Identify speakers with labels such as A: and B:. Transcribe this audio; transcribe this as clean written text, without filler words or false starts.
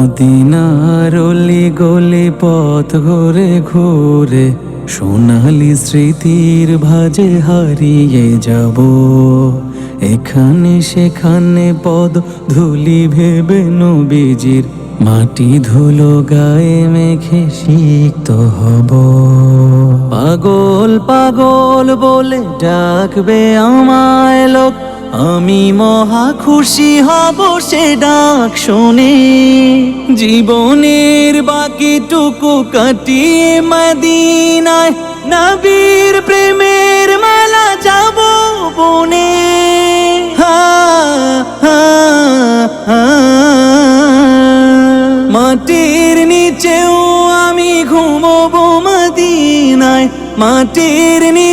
A: মদিনার অলি গলি পথ ঘুরে ঘুরে সোনালি স্মৃতির ভাজে হারিয়ে যাব। এখানে সেখানে পদ ধুলি ভেবে নবীজির মাটি ধুলো গায়ে মেখে সিক্ত হব। পাগল পাগল বলে ডাকবে আমায় লোক, আমি মহা খুশি হব সে ডাক শুনে। জীবনের বাকিটুকু কাটিয়ে মদিনায় নবীর প্রেমের মেলা যাব বনে। মাটির নিচেও আমি ঘুমবো মদিনায়, মাটির